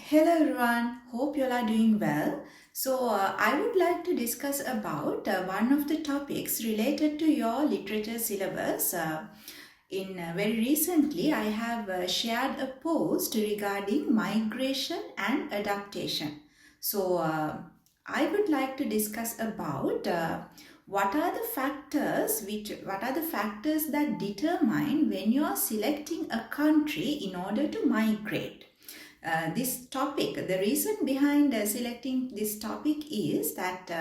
Hello everyone, hope you all are doing well. I would like to discuss about one of the topics related to your literature syllabus. Very recently, I have shared a post regarding migration and adaptation. So, I would like to discuss about what are the factors that determine when you are selecting a country in order to migrate. This topic, the reason behind selecting this topic is that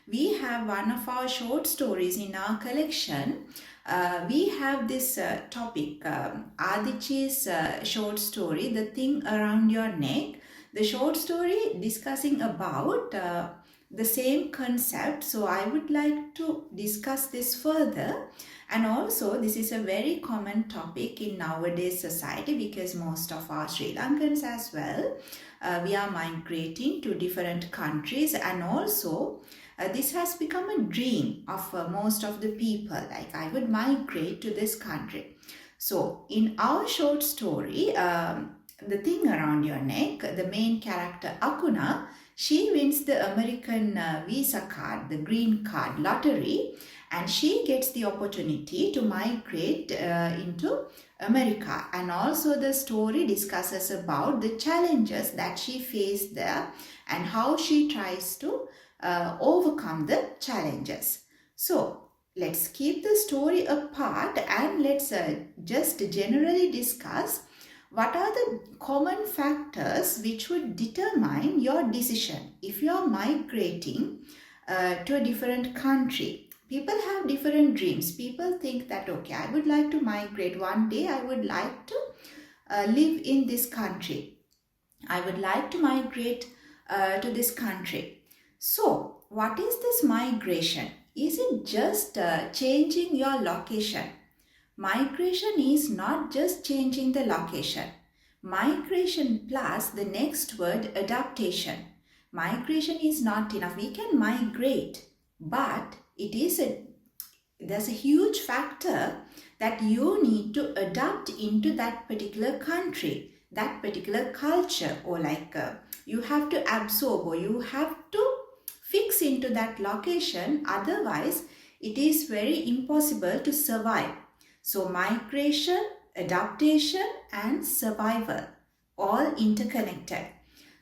we have one of our short stories in our collection. We have this topic, Adichi's short story, The Thing Around Your Neck. The short story discussing about the same concept. So I would like to discuss this further. And also, this is a very common topic in nowadays society because most of our Sri Lankans as well, we are migrating to different countries, and also this has become a dream of most of the people. Like, I would migrate to this country. So, in our short story, The Thing Around Your Neck, the main character Akuna, she wins the American visa card, the green card lottery, and she gets the opportunity to migrate into America. And also the story discusses about the challenges that she faced there and how she tries to overcome the challenges. So let's keep the story apart and let's just generally discuss what are the common factors which would determine your decision if you are migrating to a different country. People have different dreams. People think that, okay, I would like to migrate. One day I would like to live in this country. I would like to migrate to this country. So, what is this migration? Is it just changing your location? Migration is not just changing the location. Migration plus the next word, adaptation. Migration is not enough. We can migrate, but there's a huge factor that you need to adapt into that particular country, that particular culture, or you have to absorb or you have to fix into that location. Otherwise, it is very impossible to survive. So migration, adaptation and survival, all interconnected.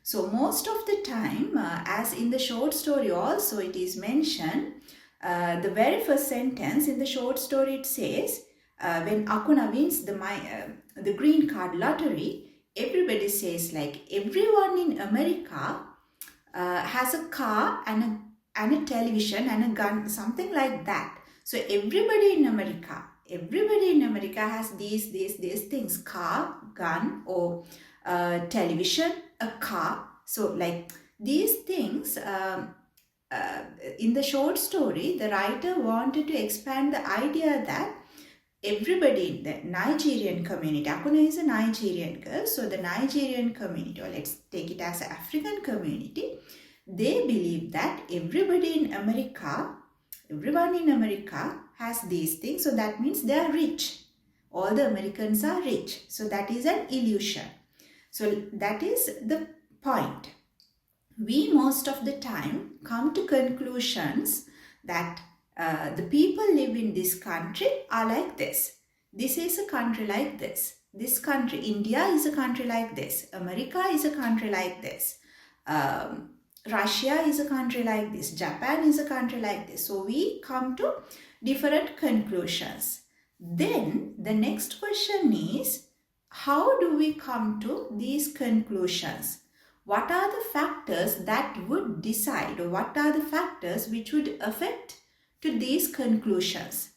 So most of the time, as in the short story also it is mentioned, the very first sentence in the short story it says, when Akuna wins the green card lottery, everybody says like everyone in America has a car and a television and a gun, something like that. So everybody in America has these things: car, gun, or television, a car. So like these things. In the short story, the writer wanted to expand the idea that everybody in the Nigerian community, Akuna is a Nigerian girl, so the Nigerian community, or let's take it as an African community, they believe that everyone in America has these things, so that means they are rich. All the Americans are rich, so that is an illusion. So that is the point. We most of the time come to conclusions that the people live in this country are like this. This is a country like this. This country, India is a country like this. America is a country like this. Russia is a country like this. Japan is a country like this. So we come to different conclusions. Then the next question is, how do we come to these conclusions? What are the factors that would decide, or what are the factors which would affect to these conclusions?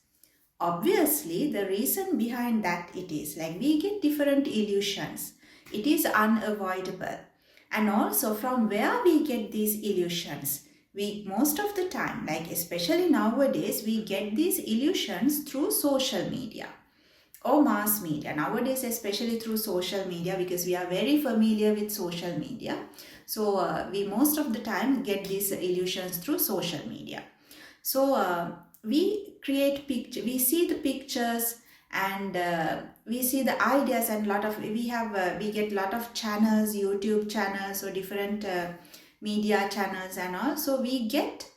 Obviously, the reason behind that it is like we get different illusions. It is unavoidable. And also from where we get these illusions, we most of the time, like especially nowadays, we get these illusions through social media or mass media. Nowadays, especially through social media, because we are very familiar with social media. So we most of the time get these illusions through social media. So we create picture, we see the pictures and we see the ideas, and we get lot of channels, YouTube channels or different media channels and all. So we get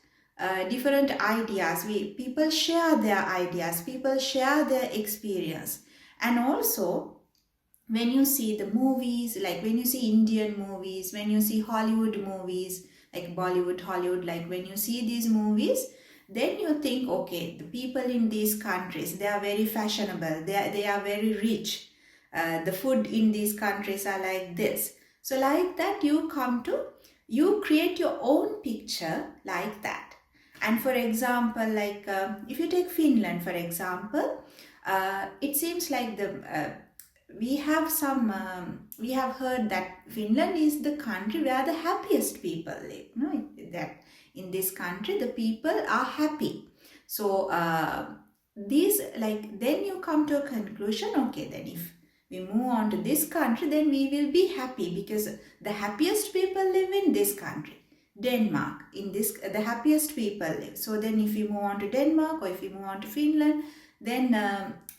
different ideas. People share their ideas, people share their experience. And also when you see the movies, like when you see Indian movies, when you see Hollywood movies, like Bollywood, Hollywood, like when you see these movies, then you think, okay, the people in these countries, they are very fashionable, they are very rich, the food in these countries are like this. So like that, you create your own picture like that. And for example, like if you take Finland for example, it seems like we have heard that Finland is the country where the happiest people live. No, that in this country the people are happy. So these, like, then you come to a conclusion. Okay, then if we move on to this country, then we will be happy because the happiest people live in this country. Denmark, in this the happiest people live. So then if we move on to Denmark or if we move on to Finland, then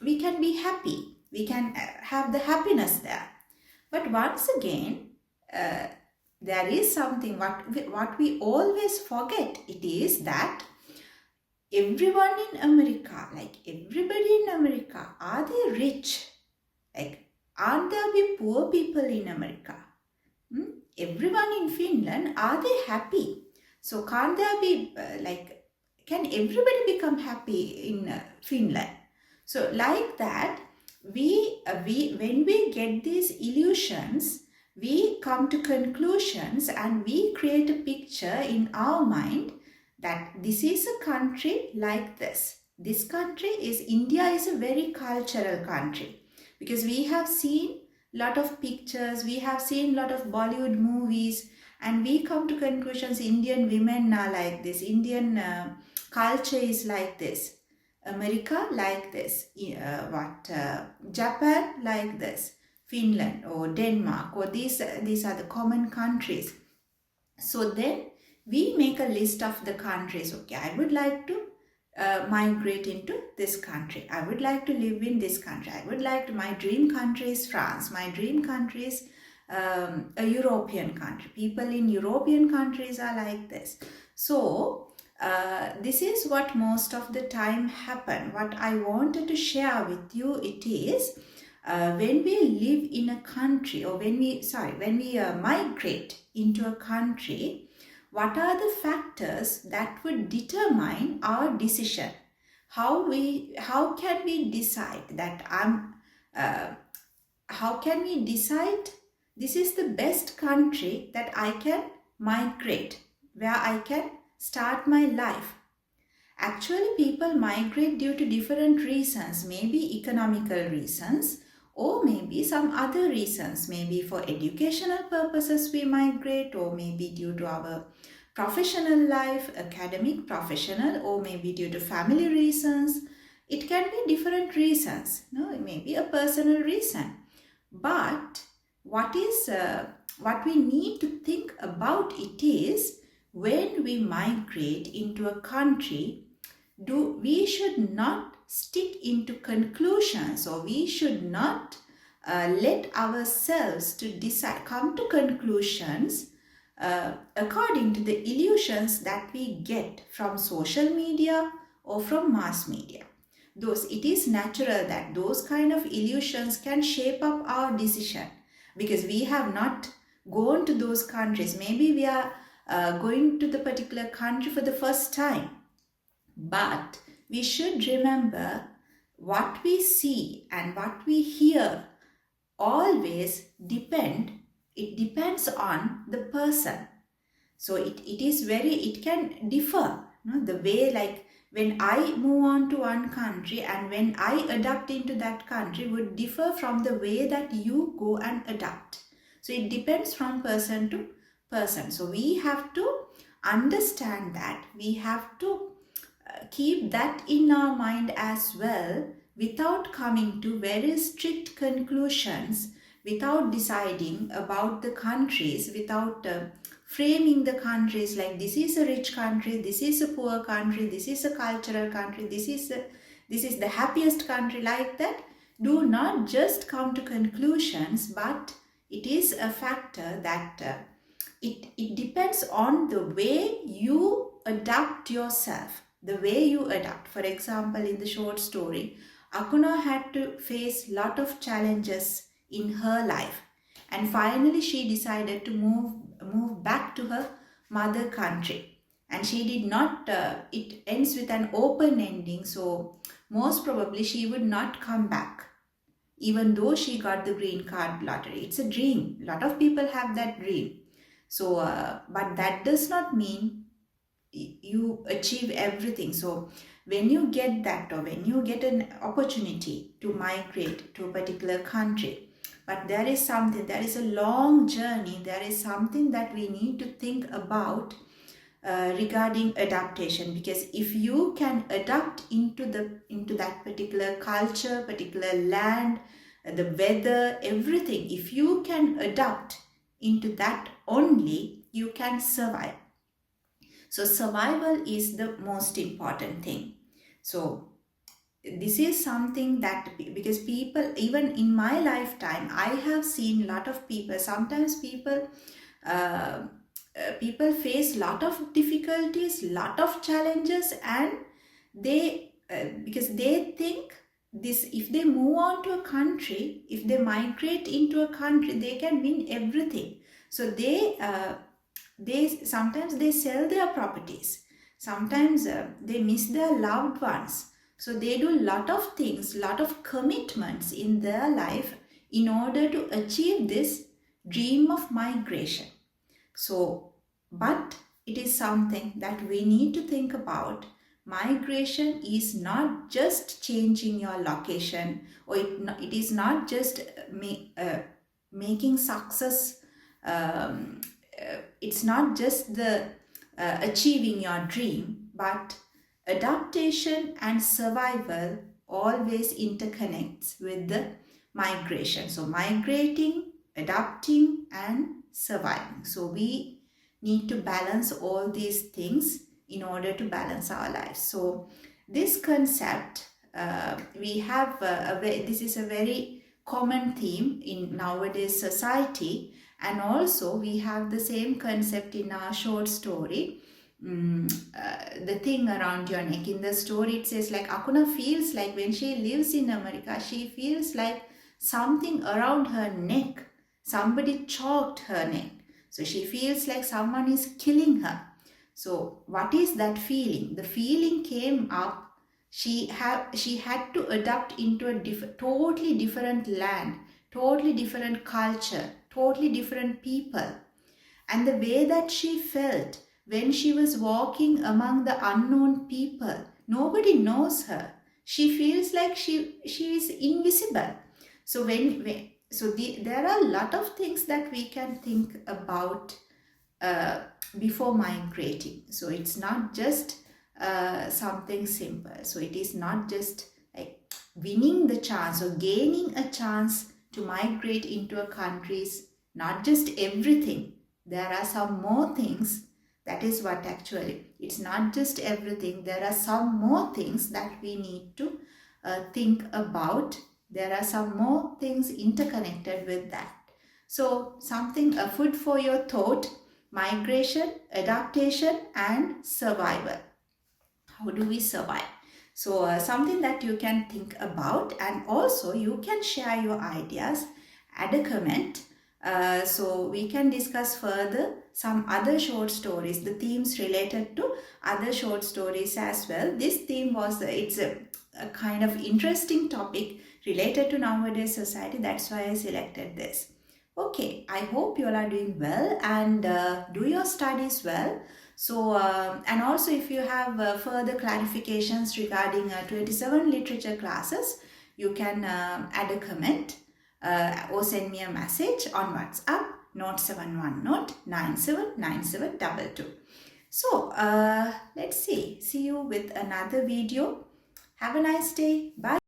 we can be happy. We can have the happiness there. But once again, there is something what we always forget. It is that everyone in America, like everybody in America, are they rich? Like, aren't there be poor people in America? Everyone in Finland, are they happy? So can't there be can everybody become happy in Finland? So like that, when we get these illusions, we come to conclusions and we create a picture in our mind that this is a country like this. This country is, India is a very cultural country, because we have seen lot of pictures, we have seen lot of Bollywood movies, and we come to conclusions Indian women are like this, Indian culture is like this, America like this, Japan like this, Finland or Denmark, or these are the common countries. So then we make a list of the countries. Okay, I would like to migrate into this country. I would like to live in this country. My dream country is France. My dream country is a European country. People in European countries are like this. So this is what most of the time happen. What I wanted to share with you, it is when we live in a country, or when we migrate into a country, what are the factors that would determine our decision? How can we decide that how can we decide this is the best country that I can migrate, where I can start my life? Actually, people migrate due to different reasons, maybe economical reasons, or maybe some other reasons. Maybe for educational purposes we migrate, or maybe due to our professional life, academic, professional, or maybe due to family reasons. It can be different reasons. No, it may be a personal reason. But what we need to think about it is, when we migrate into a country, we should not stick into conclusions, or we should not let ourselves to come to conclusions according to the illusions that we get from social media or from mass media. It is natural that those kind of illusions can shape up our decision, because we have not gone to those countries. Maybe we are going to the particular country for the first time. But we should remember, what we see and what we hear always depends on the person. So it can differ. No? The way, like when I move on to one country and when I adapt into that country would differ from the way that you go and adapt. So it depends from person to person. So we have to understand that. We have to keep that in our mind as well, without coming to very strict conclusions, without deciding about the countries, without framing the countries like this is a rich country, this is a poor country, this is a cultural country, this is the happiest country, like that. do not just come to conclusions, but it is a factor that it depends on the way you adapt yourself, the way you adapt. For example, in the short story, Akuna had to face lot of challenges in her life, and finally she decided to move back to her mother country. And she did not, it ends with an open ending, so most probably she would not come back even though she got the green card lottery. It's a dream. A lot of people have that dream. So, but that does not mean you achieve everything. So, when you get that, or when you get an opportunity to migrate to a particular country, but there is something, there is a long journey, there is something that we need to think about regarding adaptation. Because if you can adapt into that particular culture, particular land, the weather, everything, if you can adapt into that only, you can survive. So survival is the most important thing. So this is something that, because people, even in my lifetime, I have seen a lot of people, sometimes people face lot of difficulties, lot of challenges, and they because they think this, if they move on to a country, if they migrate into a country, they can win everything. So they sometimes they sell their properties, sometimes they miss their loved ones. So they do a lot of things, lot of commitments in their life in order to achieve this dream of migration. So, but it is something that we need to think about. Migration is not just changing your location, or it is not just making success. It's not just the achieving your dream, but adaptation and survival always interconnects with the migration. So migrating, adapting, and surviving. So we need to balance all these things in order to balance our lives. So this concept, we have this is a very common theme in nowadays society, and also we have the same concept in our short story. The thing around your neck. In the story it says like Akuna feels like when she lives in America, she feels like something around her neck, somebody choked her neck. So she feels like someone is killing her. So what is that feeling? The feeling came up. She had to adapt into a totally different land, totally different culture, totally different people. And the way that she felt when she was walking among the unknown people, nobody knows her. She feels like she is invisible. So there are a lot of things that we can think about before migrating. So it's not just something simple. So it is not just like winning the chance or gaining a chance to migrate into a country is not just everything. There are some more things. That is what actually, it's not just everything. There are some more things that we need to think about. There are some more things interconnected with that. So something, a food for your thought: migration, adaptation, and survival. How do we survive? So something that you can think about, and also you can share your ideas, add a comment. So we can discuss further some other short stories, the themes related to other short stories as well. This theme was, it's a kind of interesting topic related to nowadays society. That's why I selected this. Okay, I hope you all are doing well and do your studies well. So, and also if you have further clarifications regarding 27 literature classes, you can add a comment or send me a message on WhatsApp, note 71 note 979722. So, let's see you with another video. Have a nice day. Bye.